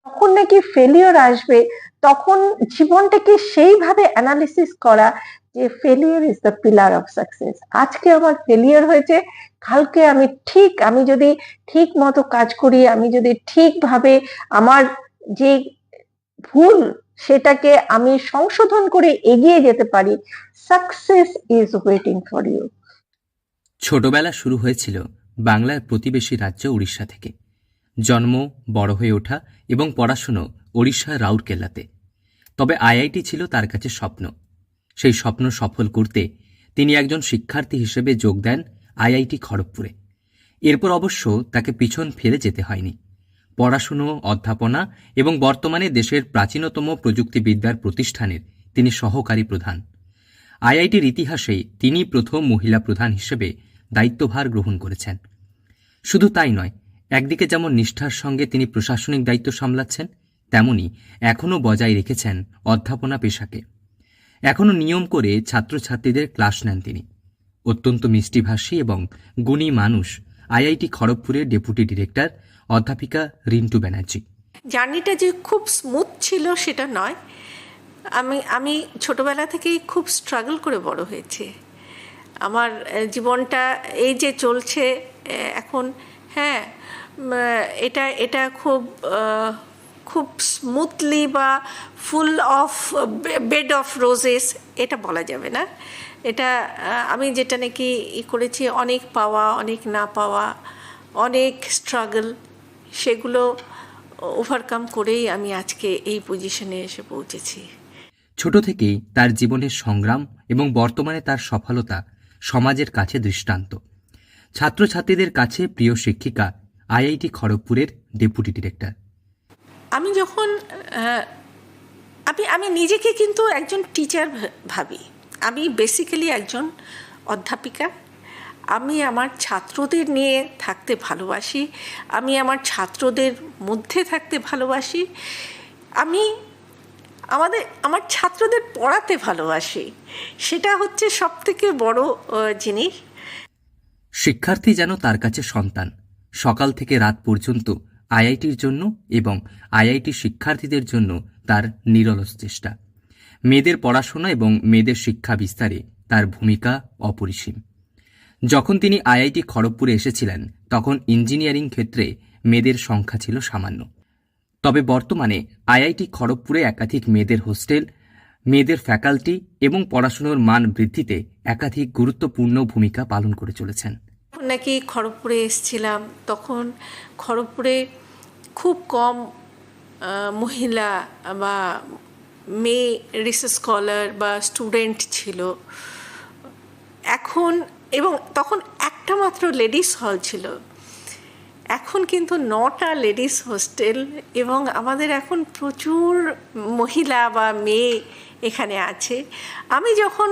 তখন নাকি ফেলিওর আসবে, তখন জীবনটাকে সেইভাবে অ্যানালিসিস করা যে failure is the pillar of success. আজকে আমার ফেলিওর হয়েছে, কালকে আমি যদি ঠিক মতো কাজ করি, আমি যদি ঠিকভাবে আমার যে ভুল সেটাকে আমি সংশোধন করে এগিয়ে যেতে পারি, success is waiting for you. ছোটবেলা শুরু হয়েছিল বাংলার প্রতিবেশী রাজ্য উড়িষ্যা থেকে। জন্ম, বড় হয়ে ওঠা এবং পড়াশুনো ওড়িশার রাউরকেল্লাতে। তবে আইআইটি ছিল তার কাছে স্বপ্ন। সেই স্বপ্ন সফল করতে তিনি একজন শিক্ষার্থী হিসেবে যোগ দেন আইআইটি খড়গপুরে। এরপর অবশ্য তাকে পিছন ফেলে যেতে হয়নি। পড়াশুনো, অধ্যাপনা এবং বর্তমানে দেশের প্রাচীনতম প্রযুক্তিবিদ্যার প্রতিষ্ঠানের তিনি সহকারী প্রধান। আইআইটির ইতিহাসেই তিনি প্রথম মহিলা প্রধান হিসেবে দায়িত্বভার গ্রহণ করেছেন। শুধু তাই নয়, একদিকে যেমন নিষ্ঠার সঙ্গে তিনি প্রশাসনিক দায়িত্ব সামলাচ্ছেন, তেমনি এখনও বজায় রেখেছেন অধ্যাপনা পেশাকে। এখনও নিয়ম করে ছাত্রছাত্রীদের ক্লাস নেন তিনি। অত্যন্ত মিষ্টিভাষী এবং গুণী মানুষ আইআইটি খড়গপুরের ডেপুটি ডিরেক্টর অধ্যাপিকা রিন্টু ব্যানার্জি। জার্নিটা যে খুব স্মুথ ছিল সেটা নয়। আমি ছোটবেলা থেকেই খুব স্ট্রাগল করে বড় হয়েছি। আমার জীবনটা এই যে চলছে এখন, হ্যাঁ, এটা এটা খুব খুব স্মুথলি বা full of bed of roses এটা বলা যাবে না। এটা আমি যেটা নাকি করেছি, অনেক পাওয়া, অনেক না পাওয়া, অনেক স্ট্রাগল, সেগুলো ওভারকাম করেই আমি আজকে এই পজিশনে এসে পৌঁছেছি। ছোট থেকেই তার জীবনের সংগ্রাম এবং বর্তমানে তার সফলতা সমাজের কাছে দৃষ্টান্ত। ছাত্রছাত্রীদের কাছে প্রিয় শিক্ষিকা, আইআইটি খড়গপুরের ডেপুটি ডিরেক্টর। আমি যখন আমি নিজেকে কিন্তু একজন টিচার ভাবি। আমি বেসিক্যালি একজন অধ্যাপিকা। আমি আমার ছাত্রদের নিয়ে থাকতে ভালোবাসি, আমি আমার ছাত্রদের মধ্যে থাকতে ভালোবাসি, আমি আমার ছাত্রদের পড়াতে ভালোবাসি। সেটা হচ্ছে সবথেকে বড় জিনিস। শিক্ষার্থী যেন তার কাছে সন্তান। সকাল থেকে রাত পর্যন্ত আইআইটির জন্য এবং আইআইটি শিক্ষার্থীদের জন্য তার নিরলস চেষ্টা। মেয়েদের পড়াশোনা এবং মেয়েদের শিক্ষা বিস্তারে তার ভূমিকা অপরিসীম। যখন তিনি আইআইটি খড়গপুরে এসেছিলেন, তখন ইঞ্জিনিয়ারিং ক্ষেত্রে মেয়েদের সংখ্যা ছিল সামান্য। তবে বর্তমানে আইআইটি খড়গপুরে একাধিক মেয়েদের হোস্টেল, মেয়েদের ফ্যাকাল্টি এবং পড়াশোনার মান বৃদ্ধিতে একাধিক গুরুত্বপূর্ণ ভূমিকা পালন করে চলেছেন। নাকি খড়গপুরে এসেছিলাম, তখন খড়গপুরে খুব কম মহিলা বা মেয়ে রিসার্চ স্কলার বা স্টুডেন্ট ছিল। এখন, এবং তখন একটা মাত্র লেডিস হল ছিল। এখন কিন্তু 9টা লেডিস হোস্টেল, এবং আমাদের এখন প্রচুর মহিলা বা মেয়ে এখানে আছে। আমি যখন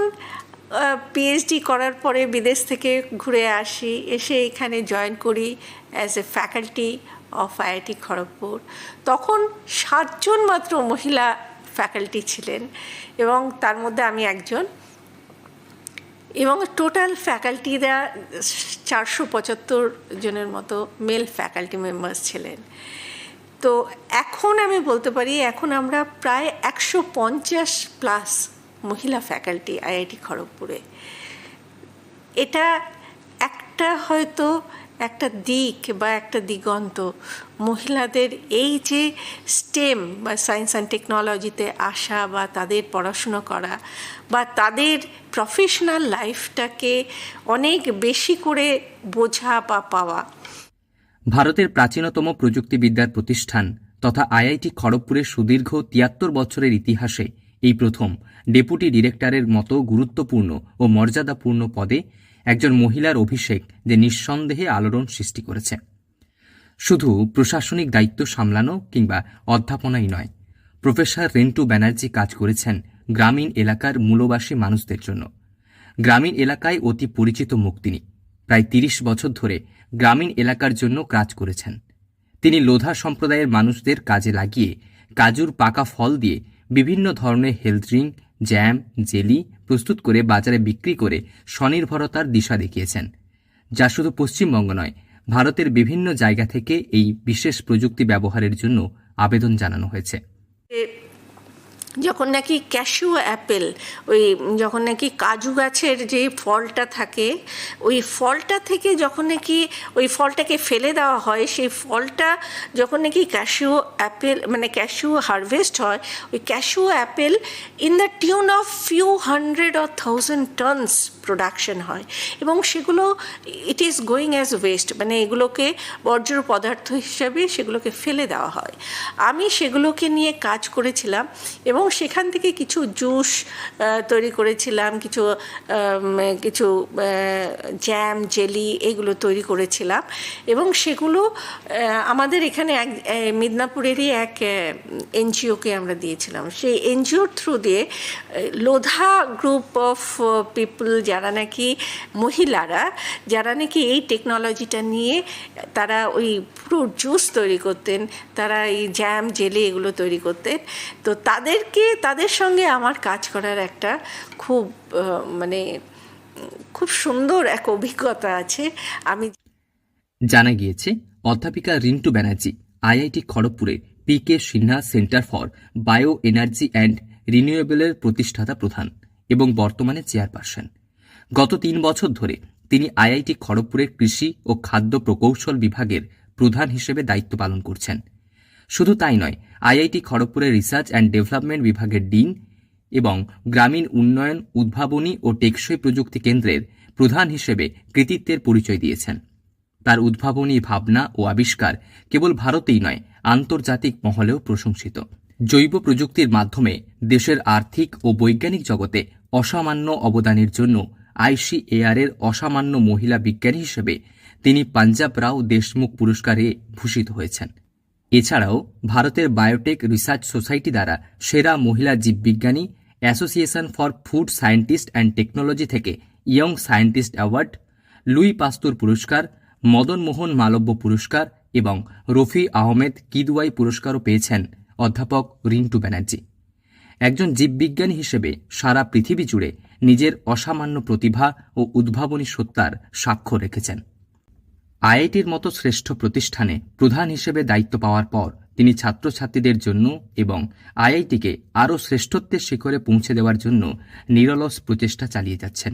পিএইচডি করার পরে বিদেশ থেকে ঘুরে আসি, এসে এখানে জয়েন করি as a faculty of IIT Kharagpur, তখন 7 জন মাত্র মহিলা ফ্যাকাল্টি ছিলেন, এবং তার মধ্যে আমি একজন। এবং টোটাল ফ্যাকাল্টিরা 475 জনের মতো মেল ফ্যাকাল্টি মেম্বার্স ছিলেন। তো এখন আমি বলতে পারি, এখন আমরা প্রায় 150+ মহিলা ফ্যাকাল্টি আইআইটি খড়গপুরে। এটা একটা হয়তো একটা দিক বা একটা দিগন্ত, মহিলাদের এই যে স্টেম বা সায়েন্স অ্যান্ড টেকনোলজিতে আসা বা তাদের পড়াশুনো করা বা তাদের প্রফেশনাল লাইফটাকে অনেক বেশি করে বোঝা বা পাওয়া। ভারতের প্রাচীনতম প্রযুক্তিবিদ্যার প্রতিষ্ঠান তথা আইআইটি খড়গপুরের সুদীর্ঘ 73 বছরের ইতিহাসে এই প্রথম ডেপুটি ডিরেক্টরের মতো গুরুত্বপূর্ণ ও মর্যাদাপূর্ণ পদে একজন মহিলার অভিষেক যে নিঃসন্দেহে আলোড়ন সৃষ্টি করেছে। শুধু প্রশাসনিক দায়িত্ব সামলানো কিংবা অধ্যাপনাই নয়, প্রফেসর রিন্টু ব্যানার্জি কাজ করেছেন গ্রামীণ এলাকার মূলবাসী মানুষদের জন্য। গ্রামীণ এলাকায় অতি পরিচিত মুখ তিনি। প্রায় 30 বছর ধরে গ্রামীণ এলাকার জন্য কাজ করেছেন। তিনি লোধা সম্প্রদায়ের মানুষদের কাজে লাগিয়ে কাজুর পাকা ফল দিয়ে বিভিন্ন ধরনের হেলথ ড্রিঙ্ক, জ্যাম, জেলি প্রস্তুত করে বাজারে বিক্রি করে স্বনির্ভরতার দিশা দেখিয়েছেন, যা শুধু পশ্চিমবঙ্গ নয়, ভারতের বিভিন্ন জায়গা থেকে এই বিশেষ প্রযুক্তি ব্যবহারের জন্য আবেদন জানানো হয়েছে। যখন নাকি ক্যাশিউ অ্যাপেল, ওই যখন নাকি কাজু গাছের যে ফলটা থাকে, ওই ফলটা থেকে যখন নাকি ওই ফলটাকে ফেলে দেওয়া হয়, সেই ফলটা যখন নাকি ক্যাশিউ অ্যাপেল মানে ক্যাশিউ হারভেস্ট হয়, ওই cashew Apple in the tune of few hundred or thousand tonnes production হয়, এবং সেগুলো it is going as West, মানে এগুলোকে বর্জ্য পদার্থ হিসাবে সেগুলোকে ফেলে দেওয়া হয়। আমি সেগুলোকে নিয়ে কাজ করেছিলাম এবং সেখান থেকে কিছু জুস তৈরি করেছিলাম, কিছু জ্যাম, জেলি এগুলো তৈরি করেছিলাম, এবং সেগুলো আমাদের এখানে মিদনাপুরেরই এক এনজিওকে আমরা দিয়েছিলাম। সেই এনজিওর থ্রু দিয়ে লোধা গ্রুপ অফ পিপল, যারা নাকি মহিলারা, যারা নাকি এই টেকনোলজিটা নিয়ে তারা ওই ফ্রুট জুস তৈরি করতেন, তারা এই জ্যাম, জেলি এগুলো তৈরি করতেন। তো তাদের সঙ্গে আমার কাজ করার একটা খুব সুন্দর এক অভিজ্ঞতা আছে। আমি জানা গিয়েছে অধ্যাপিকা রিন্টু ব্যানার্জি আইআইটি খড়গপুরে PK Sinha centre for bio energy and রিনিউয়েবলের প্রতিষ্ঠাতা প্রধান এবং বর্তমানে চেয়ারপারসন। গত 3 বছর ধরে তিনি আইআইটি খড়গপুরের কৃষি ও খাদ্য প্রকৌশল বিভাগের প্রধান হিসেবে দায়িত্ব পালন করছেন। শুধু তাই নয়, আইআইটি খড়গপুরের রিসার্চ অ্যান্ড ডেভেলপমেন্ট বিভাগের ডিন এবং গ্রামীণ উন্নয়ন, উদ্ভাবনী ও টেকসই প্রযুক্তি কেন্দ্রের প্রধান হিসেবে কৃতিত্বের পরিচয় দিয়েছেন। তার উদ্ভাবনী ভাবনা ও আবিষ্কার কেবল ভারতেই নয়, আন্তর্জাতিক মহলেও প্রশংসিত। জৈব প্রযুক্তির মাধ্যমে দেশের আর্থিক ও বৈজ্ঞানিক জগতে অসামান্য অবদানের জন্য আইসিএআর-এর অসামান্য মহিলা বিজ্ঞানী হিসেবে তিনি পাঞ্জাব রাও দেশমুখ পুরস্কারে ভূষিত হয়েছেন। এছাড়াও ভারতের বায়োটেক রিসার্চ সোসাইটি দ্বারা সেরা মহিলা জীববিজ্ঞানী, association for food scientist and technology থেকে young scientist award, Louis Pasteur পুরস্কার, মদন মোহন মালব্য পুরস্কার এবং রফি আহমেদ কিদওয়াই পুরস্কারও পেয়েছেন অধ্যাপক রিন্টু ব্যানার্জি। একজন জীববিজ্ঞানী হিসেবে সারা পৃথিবী জুড়ে নিজের অসামান্য প্রতিভা ও উদ্ভাবনী সত্তার স্বাক্ষর রেখেছেন। আইআইটির মতো শ্রেষ্ঠ প্রতিষ্ঠানে প্রধান হিসেবে দায়িত্ব পাওয়ার পর তিনি ছাত্রছাত্রীদের জন্য এবং আইআইটিকে আরও শ্রেষ্ঠত্বের শিখরে পৌঁছে দেওয়ার জন্য নিরলস প্রচেষ্টা চালিয়ে যাচ্ছেন।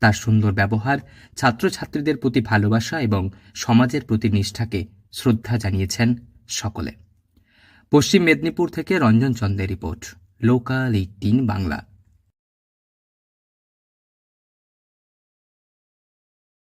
তার সুন্দর ব্যবহার, ছাত্রছাত্রীদের প্রতি ভালোবাসা এবং সমাজের প্রতি নিষ্ঠাকে শ্রদ্ধা জানিয়েছেন সকলে। পশ্চিম মেদিনীপুর থেকে রঞ্জন চন্দ্রের রিপোর্ট, লোকাল 18 বাংলা।